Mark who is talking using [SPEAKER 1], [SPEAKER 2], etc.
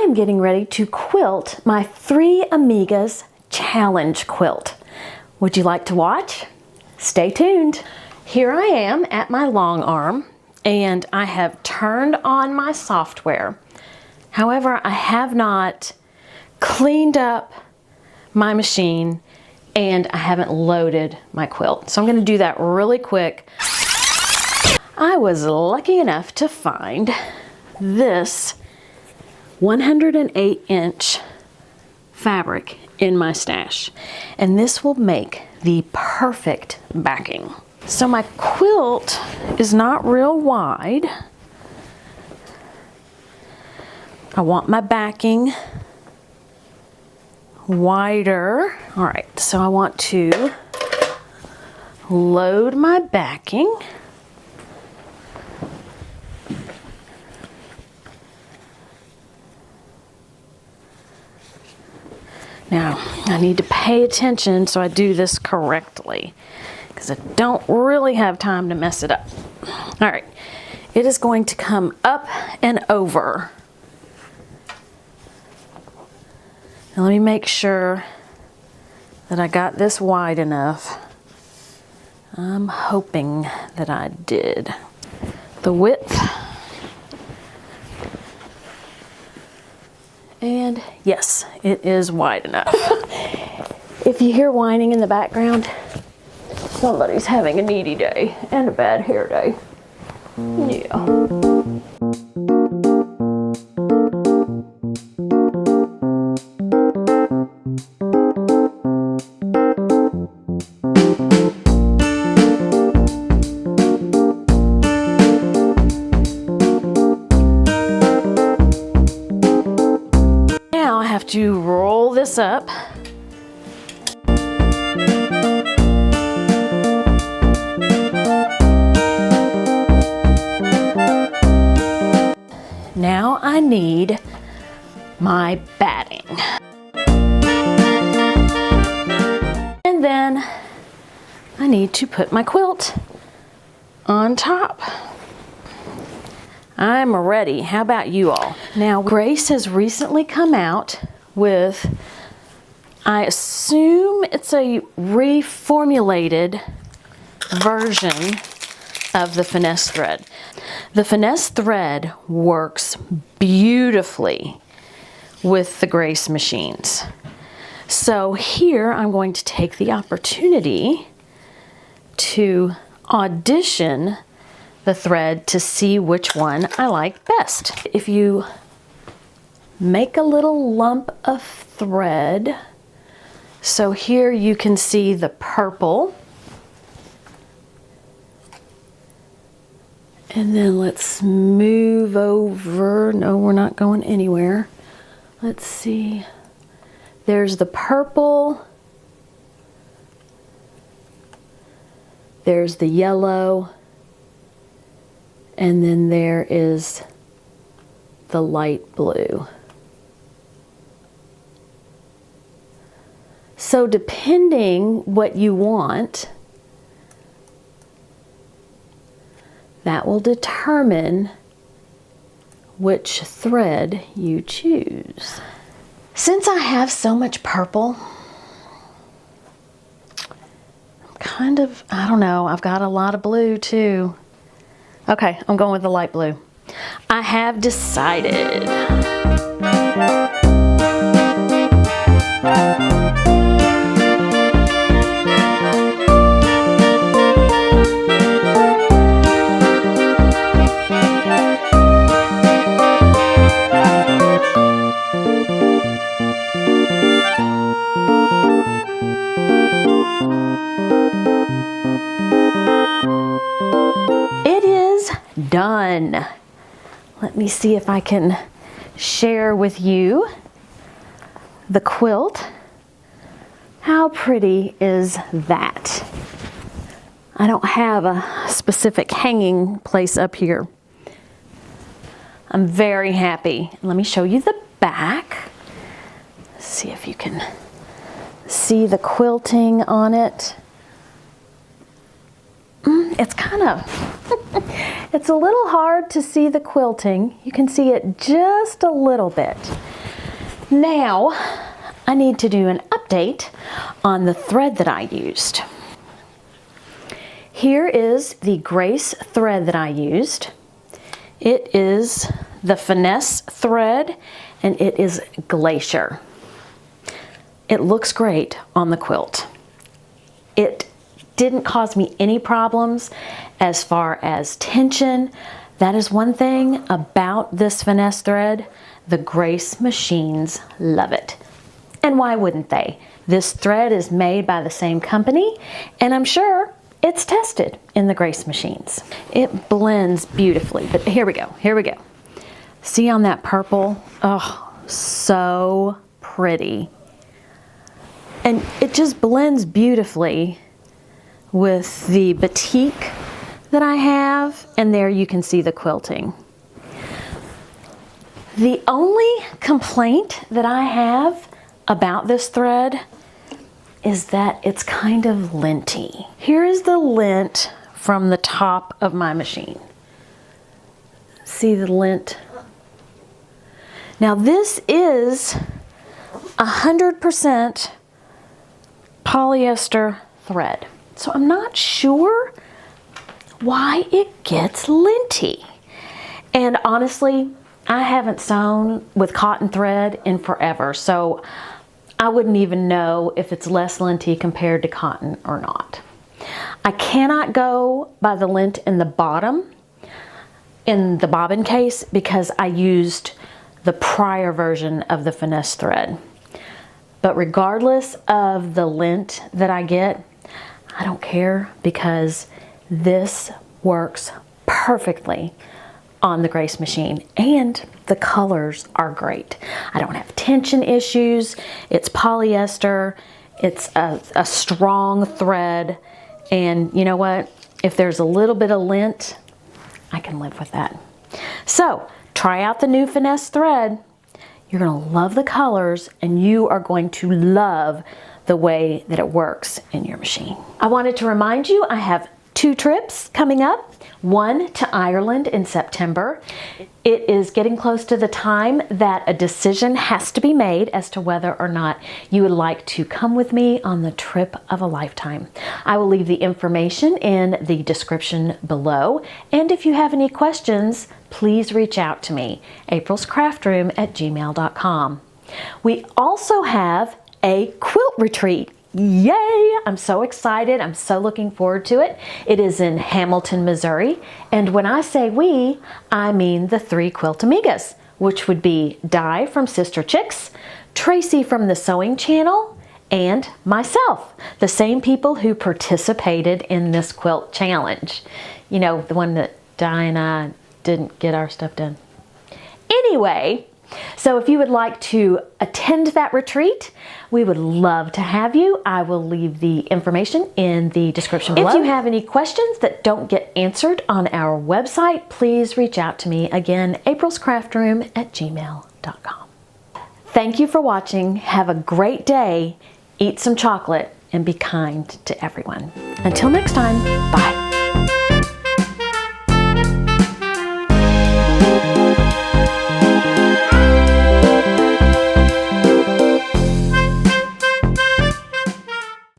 [SPEAKER 1] am getting ready to quilt my Three Amigas challenge quilt. Would you like to watch? Stay tuned. Here I am at my long arm, and I have turned on my software. However, I have not cleaned up my machine and I haven't loaded my quilt. So I'm going to do that really quick. I was lucky enough to find this 108-inch fabric in my stash, and this will make the perfect backing. So my quilt is not real wide. I want my backing wider. All right, so I want to load my backing. Now, I need to pay attention so I do this correctly, because I don't really have time to mess it up. All right, it is going to come up and over. Now let me make sure that I got this wide enough. I'm hoping that I did. The width. And yes, it is wide enough. If you hear whining in the background, somebody's having a needy day and a bad hair day. Yeah. To roll this up. Now I need my batting. And then I need to put my quilt on top. I'm ready. How about you all? Now, Grace has recently come out with, I assume it's a reformulated version of the finesse thread. The finesse thread works beautifully with the Grace machines. So here I'm going to take the opportunity to audition the thread to see which one I like best. If you make a little lump of thread, so here you can see the purple, and then let's move over. No, we're not going anywhere. Let's see. There's the purple, there's the yellow, and then there is the light blue. So depending what you want, that will determine which thread you choose. Since I have so much purple, I'm I don't know, I've got a lot of blue too. Okay, I'm going with the light blue. I have decided. Done. Let me see if I can share with you the quilt. How pretty is that? I don't have a specific hanging place up here. I'm very happy. Let me show you the back. Let's see if you can see the quilting on it. It's kind of, it's a little hard to see the quilting. You can see it just a little bit. Now, I need to do an update on the thread that I used. Here is the Grace thread that I used. It is the Finesse thread, and it is Glacier. It looks great on the quilt. It didn't cause me any problems as far as tension. That is one thing about this Finesse thread. The Grace machines love it. And why wouldn't they? This thread is made by the same company, and I'm sure it's tested in the Grace machines. It blends beautifully, but here we go, here we go. See on that purple? Oh, so pretty. And it just blends beautifully with the batik that I have, and there you can see the quilting. The only complaint that I have about this thread is that it's kind of linty. Here is the lint from the top of my machine. See the lint? Now this is 100% polyester thread. So I'm not sure why it gets linty. And honestly, I haven't sewn with cotton thread in forever, so I wouldn't even know if it's less linty compared to cotton or not. I cannot go by the lint in the bottom in the bobbin case because I used the prior version of the Finesse thread. But regardless of the lint that I get, I don't care because this works perfectly on the Grace machine, and the colors are great. I don't have tension issues. It's polyester. It's a strong thread, and you know what? If there's a little bit of lint, I can live with that. So try out the new Finesse thread. You're gonna love the colors, and you are going to love the way that it works in your machine. I wanted to remind you I have 2 trips coming up. One to Ireland in September. It is getting close to the time that a decision has to be made as to whether or not you would like to come with me on the trip of a lifetime. I will leave the information in the description below, and if you have any questions, please reach out to me, aprilscraftroom@gmail.com. We also have a quilt retreat. Yay! I'm so excited. I'm so looking forward to it. It is in Hamilton, Missouri. And when I say we, I mean the 3 Quilt Amigas, which would be Di from Sister Chicks, Tracy from the Sewing Channel, and myself, the same people who participated in this quilt challenge. You know, the one that Di and I didn't get our stuff done. Anyway, so if you would like to attend that retreat, we would love to have you. I will leave the information in the description below. If you have any questions that don't get answered on our website, please reach out to me. Again, aprilscraftroom@gmail.com. Thank you for watching. Have a great day. Eat some chocolate and be kind to everyone. Until next time, bye.